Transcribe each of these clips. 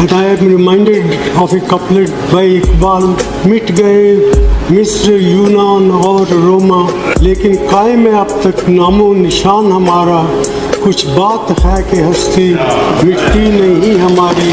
And I am reminded of a couplet by Iqbal, मिट गए मिस्र, यूनान और रोमा, लेकिन कायम है अब तक नामो निशान हमारा। कुछ बात है कि हस्ती मिटती नहीं हमारी,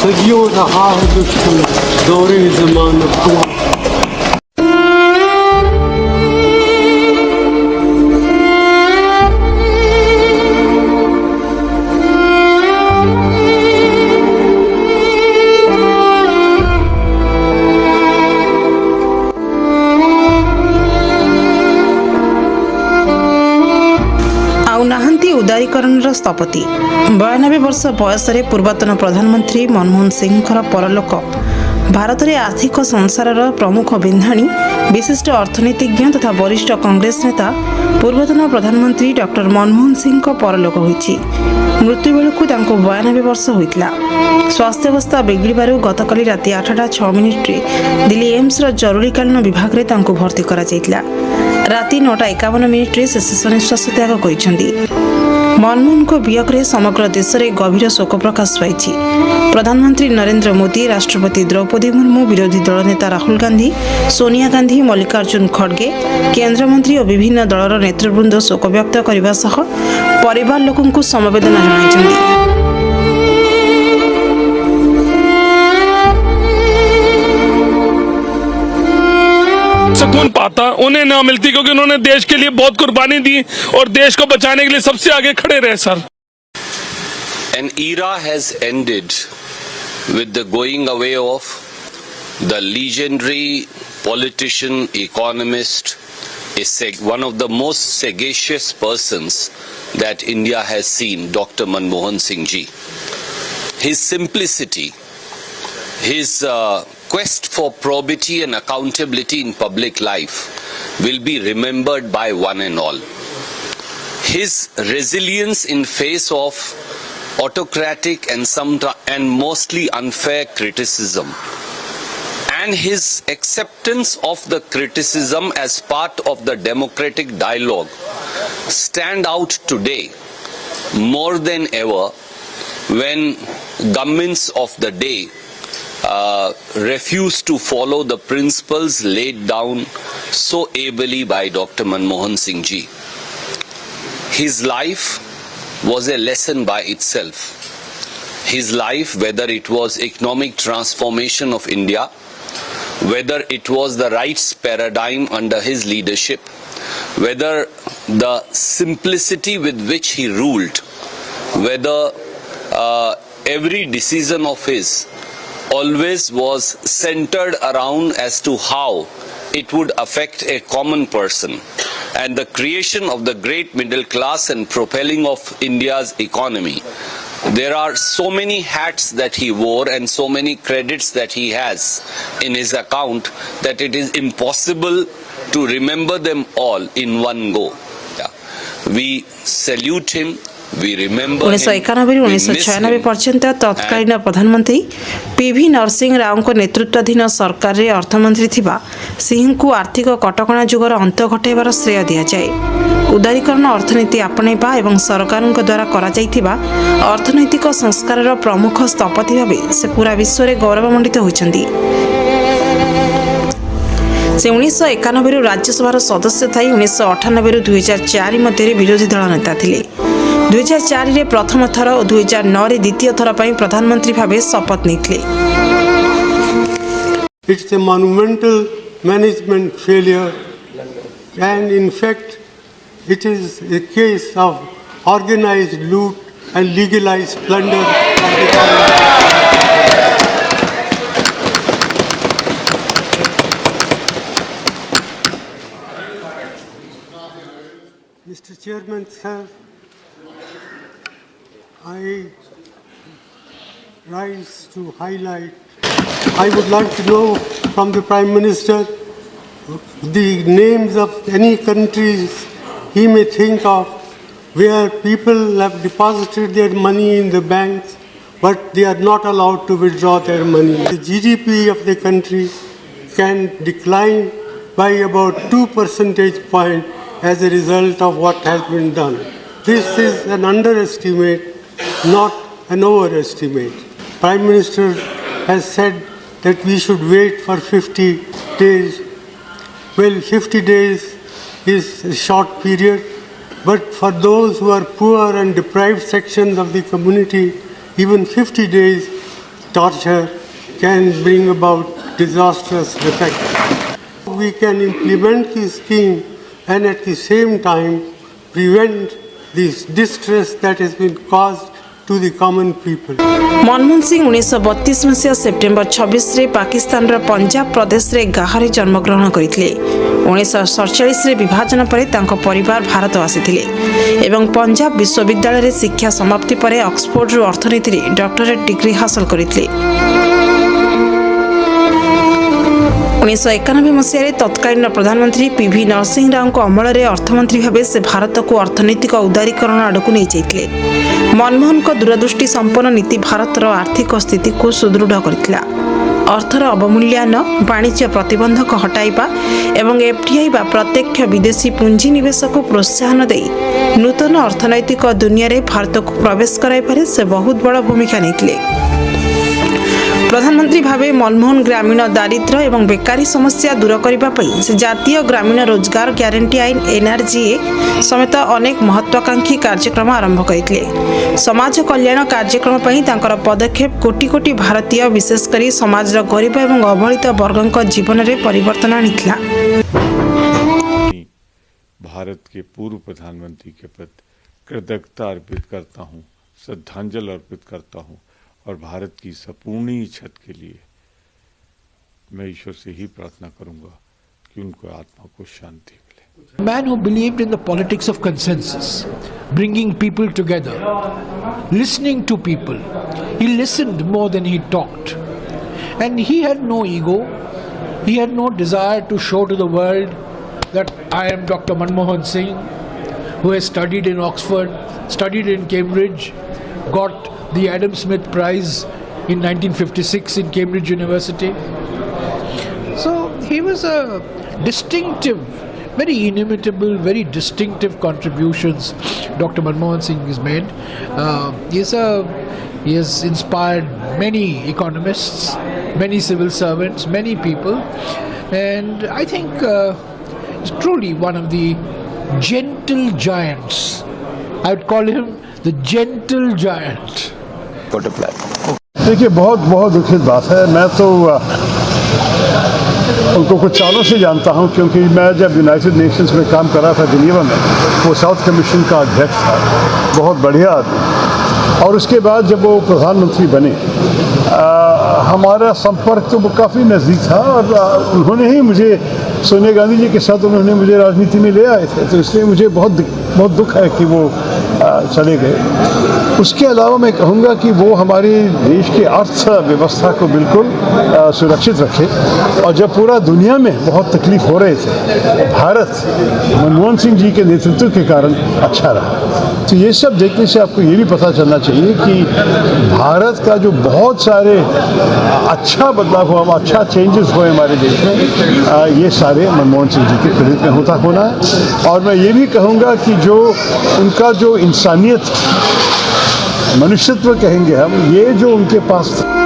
सदियों रहा है दुश्मन दौरे ज़मान हुआ। उदारीकरणर स्थपति 92 वर्ष बयस पूर्वतन प्रधानमंत्री मनमोहन सिंह परलोक भारत में आर्थिक संसार प्रमुख बिंधाणी विशिष्ट अर्थनीतिज्ञ तथा वरिष्ठ कांग्रेस नेता पूर्वतन प्रधानमंत्री डॉक्टर मनमोहन सिंह परलोक होइछि। मृत्यु बेलू 92 वर्ष होइतिला। स्वास्थ्यावस्था बिगड़बार गतकाली राति 8:06 दिल्ली एम्स जरूरीकालीन विभाग में भर्ती करा जायतिला। राति 9:51 से शेष निश्वास त्याग करिसेंती। मनमोहन को वियोग में समग्र देश में गभीर शोक प्रकाश पाई। प्रधानमंत्री नरेंद्र मोदी, राष्ट्रपति द्रौपदी मुर्मू, विरोधी दल नेता राहुल गांधी, सोनिया गांधी, मल्लिकार्जुन खड़गे, केंद्रमंत्री और विभिन्न दलर नेतृवृंद शोक व्यक्त करने सह परिवार लोकंकु समवेदना जणाइछन्ति। सुकून पाता उन्हें ना मिलती, क्योंकि उन्होंने देश के लिए बहुत कुर्बानी दी और देश को बचाने के लिए सबसे आगे खड़े रहे sir. An era has ended with the going away of the legendary politician, economist, one of the most sagacious persons that India has seen, Dr. Manmohan Singh ji. His simplicity, his quest for probity and accountability in public life will be remembered by one and all. His resilience in face of autocratic and mostly unfair criticism, and his acceptance of the criticism as part of the democratic dialogue stand out today more than ever when governments of the day refused to follow the principles laid down so ably by Dr. Manmohan Singh ji. His life was a lesson by itself. His life, whether it was economic transformation of India, whether it was the rights paradigm under his leadership, whether the simplicity with which he ruled, whether every decision of his always was centered around as to how it would affect a common person, and the creation of the great middle class and propelling of India's economy. There are so many hats that he wore and so many credits that he has in his account that it is impossible to remember them all in one go. We salute him. 1991 1996 पर्यंत तत्कालीन प्रधानमंत्री PV Narasimha Rao को नेतृत्वाधीन सरकार रे अर्थमंत्री थिबा सिंह को आर्थिक कटकणा जुगर अंत घटाइबार श्रेय दिया जाए। उदारीकरण अर्थनीति आपणेबा एवं सरकार द्वारा करा जाइथिबा अर्थनैतिक संस्कार प्रमुख स्थपति भावे से पूरा विश्व रे गौरवमंडित होइछन्ति। से 1991 राज्यसभा सदस्य थाई 1998 2004 मध्य विरोधी दल नेता थिले। 2004 रे प्रथम थर और 2009 रे द्वितीय थर पई प्रधानमंत्री भावे शपथ नेतले। It's a monumental management failure, and in fact it is a case of organized loot and legalized plunder. Mr. Chairman, sir, I rise to highlight. I would like to know from the Prime Minister the names of any countries he may think of where people have deposited their money in the banks but they are not allowed to withdraw their money. The GDP of the country can decline by about 2 percentage points as a result of what has been done. This is an underestimate, not an overestimate. Prime Minister has said that we should wait for 50 days. Well, 50 days is a short period, but for those who are poor and deprived sections of the community, even 50 days torture can bring about disastrous effect. We can implement this scheme and at the same time prevent this distress that has been caused to the common people. Manmohan Singh 1932 मसीहा September 26 रे पाकिस्तान रा पंजाब प्रदेश रे गाहरे जन्मग्रहण करथिले। 1947 रे विभाजन परे तांको परिवार भारत आसीथिले एवं पंजाब विश्वविद्यालय रे शिक्षा समाप्ति परे ऑक्सफोर्ड रो अर्थनीति रे डॉक्टरेट डिग्री हासिल करथिले। 1991 मसीह तत्कालीन प्रधानमंत्री पीवी नरसिंह राव को अमल में अर्थमंत्री भाव से भारत को अर्थनैतिक उदारीकरण आड़क नहीं जाइए। मनमोहन को दूरदृष्टि संपन्न नीति भारतर आर्थिक स्थिति को सुदृढ़ करथिला। अर्थर अवमूल्यायन, वाणिज्य प्रतिबंधक हटाइबा एवं एफडीआई बा प्रत्यक्ष विदेशी पुंजी निवेश को प्रोत्साहन दे नूतन अर्थनैतिक दुनिया रे भारत को प्रवेश कराइबारे से बहुत बड़ भूमिका नेइथिले। प्रधानमंत्री भावे मनमोहन ग्रामीण दारिद्र्य एवं बेकारी समस्या दूर करने से जातीय ग्रामीण रोजगार ग्यारंटी आईन एनआरजीए समेत अनेक महत्वाकांक्षी कार्यक्रम आरंभ करते। समाज कल्याण कार्यक्रम तांकर पदक्षेप कोटी कोटी भारतीय विशेषकर समाज गरीब एवं अवहेलित वर्गों जीवन में परिवर्तन आनिथिला। भारत के पूर्व प्रधानमंत्री के प्रति कृतज्ञता अर्पित करता हूँ, श्रद्धांजलि अर्पित करता हूँ और भारत की संपूर्ण छत के लिए मैं ईश्वर से ही प्रार्थना करूंगा कि उनको आत्मा को शांति मिले। Man who believed in the politics of consensus, bringing people together, listening to people. He listened more than he talked. And he had no ego. He had no desire to show to the world that I am Dr. Manmohan Singh, who has studied in Oxford, studied in Cambridge, got the Adam Smith Prize in 1956 in Cambridge University. So he was a distinctive, very inimitable, very distinctive contributions Dr. Manmohan Singh has made. He has inspired many economists, many civil servants, many people, and I think he's truly one of the gentle giants. I would call him the gentle giant. देखिए, बहुत बहुत दुखद बात है। मैं तो उनको कुछ सालों से जानता हूं, क्योंकि मैं जब यूनाइटेड नेशंस में काम कर रहा था जिनेवा में, वो साउथ कमीशन का अध्यक्ष था, बहुत बढ़िया आदमी। और उसके बाद जब वो प्रधानमंत्री बने, हमारा संपर्क तो काफ़ी नज़दीक था और उन्होंने ही मुझे, सोनिया गांधी जी के साथ उन्होंने मुझे राजनीति में ले आए थे, तो इसलिए मुझे बहुत दुख है कि वो चले गए। उसके अलावा मैं कहूँगा कि वो हमारे देश की अर्थव्यवस्था को बिल्कुल सुरक्षित रखे, और जब पूरा दुनिया में बहुत तकलीफ हो रहे थे, भारत मनमोहन सिंह जी के नेतृत्व के कारण अच्छा रहा। तो ये सब देखने से आपको ये भी पता चलना चाहिए कि भारत का जो बहुत सारे अच्छा बदलाव हुआ, अच्छा चेंजेस हुए हमारे देश में, ये सारे मनमोहन सिंह जी के क्रेडिट में होना है। और मैं ये भी कहूँगा कि जो उनका जो इंसानियत, मनुष्यत्व कहेंगे हम, ये जो उनके पास था।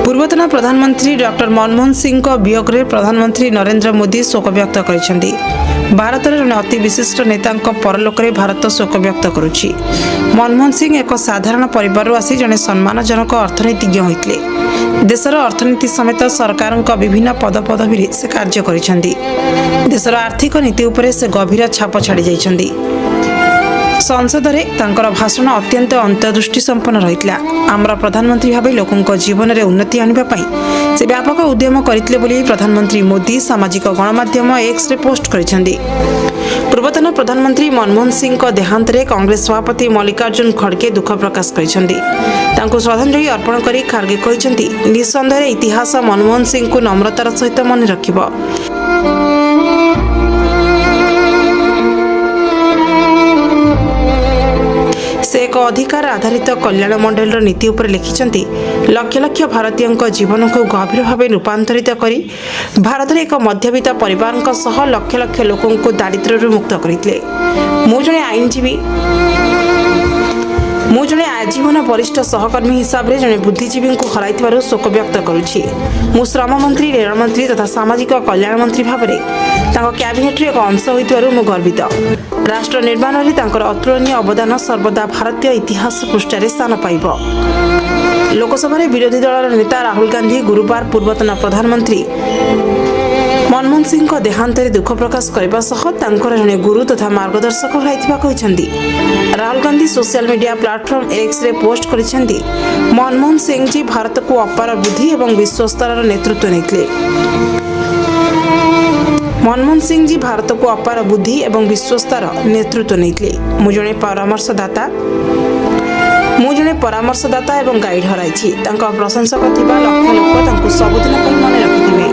पूर्वतन प्रधानमंत्री डॉक्टर मनमोहन सिंह को वियोग रे प्रधानमंत्री नरेंद्र मोदी शोक व्यक्त करिसेंती। भारतर जड़े अति विशिष्ट नेता परलोक रे भारत शोक व्यक्त करुछि। मनमोहन सिंह एक साधारण परिवार आसी जड़े सम्मानजनक अर्थनीतिज्ञ होइतले। देशर अर्थनीति समेत सरकार विभिन्न पदपदवी से कार्य करिसेंती। देशर आर्थिक नीति उपरे से गभीर छाप छाड़ी जाइछंती। संसद में तांकर भाषण अत्यंत अंतर्दृष्टि संपन्न रहितला। आमर प्रधानमंत्री भाव लोकों जीवन में उन्नति आनिबा पई से व्यापक उद्यम करथिले बोली प्रधानमंत्री मोदी सामाजिक गणमाध्यम एक्स रे पोस्ट करिसेंती। पूर्वतन प्रधानमंत्री मनमोहन सिंह को देहांत रे कांग्रेस सभापति मल्लिकार्जुन खड़गे दुख प्रकाश करिसेंती। तांको श्रद्धांजलि अर्पण करी खड़गे कहिसेंती, निसंदेह इतिहास मनमोहन सिंह को नम्रतार सहित मन रखिबो। से ଏକ ଅଧିକାର ଆଧାରିତ କଲ୍ୟାଣ ମଣ୍ଡଳର ନୀତି ଉପରେ ଲେଖିଛନ୍ତି ଲକ୍ଷ ଲକ୍ଷ ଭାରତୀୟଙ୍କ ଜୀବନକୁ ଗଭୀର ଭାବେ ରୂପାନ୍ତରିତ କରି ଭାରତରେ ଏକ ମଧ୍ୟବିତ୍ତ ପରିବାରଙ୍କ ସହ ଲକ୍ଷ ଲକ୍ଷ ଲୋକଙ୍କୁ ଦାରିଦ୍ର୍ୟରୁ ମୁକ୍ତ କରିଥିଲେ। ମୁଁ ଜଣେ ଆଜୀବନ ବରିଷ୍ଠ ସହକର୍ମୀ ହିସାବରେ ଜଣେ ବୁଦ୍ଧିଜୀବୀଙ୍କୁ ହରାଇଥିବାରୁ ଶୋକ ବ୍ୟକ୍ତ କରୁଛି। ମୁଁ ଶ୍ରମମନ୍ତ୍ରୀ, ରେଳମନ୍ତ୍ରୀ ତଥା ସାମାଜିକ କଲ୍ୟାଣ ମନ୍ତ୍ରୀ ଭାବରେ ତାଙ୍କ କ୍ୟାବିନେଟ୍ର ଏକ ଅଂଶ ହୋଇଥିବାରୁ ମୁଁ ଗର୍ବିତ। ରାଷ୍ଟ୍ର ନିର୍ମାଣରେ ତାଙ୍କର ଅତୁଳନୀୟ ଅବଦାନ ସର୍ବଦା ଭାରତୀୟ ଇତିହାସ ପୃଷ୍ଠାରେ ସ୍ଥାନ ପାଇବ। ଲୋକସଭାରେ ବିରୋଧୀ ଦଳର ନେତା ରାହୁଲ ଗାନ୍ଧୀ ଗୁରୁବାର ପୂର୍ବତନ ପ୍ରଧାନମନ୍ତ୍ରୀ ମନମୋହନ ସିଂଙ୍କ ଦେହାନ୍ତରେ ଦୁଃଖ ପ୍ରକାଶ କରିବା ସହ ତାଙ୍କର ଜଣେ ଗୁରୁ ତଥା ମାର୍ଗଦର୍ଶକ ହରାଇଥିବା କହିଛନ୍ତି। Rahul Gandhi social media platform ଏକ୍ସରେ ପୋଷ୍ଟ କରିଛନ୍ତି, ମନମୋହନ ସିଂଜୀ ଭାରତକୁ ଅପାର ବୁଦ୍ଧି ଏବଂ ବିଶ୍ୱସ୍ତରର ନେତୃତ୍ୱ ନେଇଥିଲେ। ମନମୋହନ ସିଂଜୀ ଭାରତକୁ ଅପାର ବୁଦ୍ଧି ଏବଂ ବିଶ୍ୱସ୍ତର ନେତୃତ୍ୱ ନେଇଥିଲେ। ମୁଁ ଜଣେ ପରାମର୍ଶଦାତା ଏବଂ ଗାଇଡ୍ ହରାଇଛି। ତାଙ୍କ ପ୍ରଶଂସକ ଥିବା ଲକ୍ଷ ଲୋକ ତାଙ୍କୁ ସବୁଦିନ ପାଇଁ ମନେ ରଖିଥିବେ।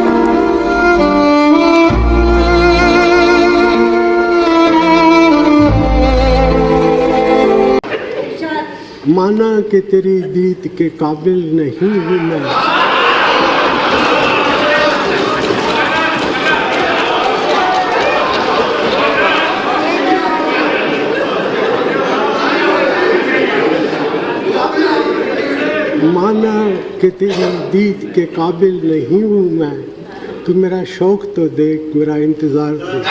माना कि तेरी दीद के काबिल नहीं हूँ मैं, माना कि तेरी दीद के काबिल नहीं हूँ मैं, तू मेरा शौक तो देख, मेरा इंतज़ार देख।